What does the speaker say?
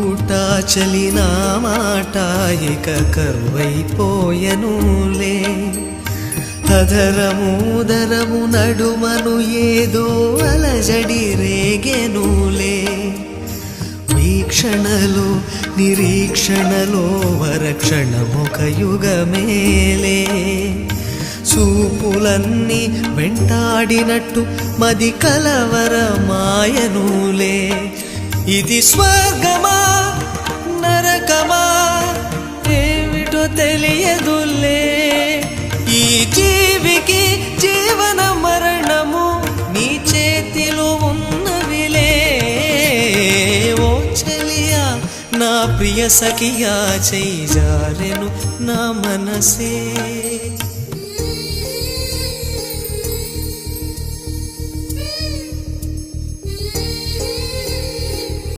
ఊట చలిన మాట ఇక కరువైపోయెనులే అధరము నడుమను ఏదో అలజడి రేగెనులే వీక్షణలో నిరీక్షణలో వరక్షణమొక యుగమేలే చూపులన్నీ వెంటాడినట్టు మది కలవరమాయనులే ఇది స్వర్గమా నరకమా ఏమిటో తెలియదులే ఈ జీవికి జీవన మరణము నీ చేతిలో ఉన్నవిలే ఓ చెలియా నా ప్రియ సఖియా చేయి జారెను నా మనసే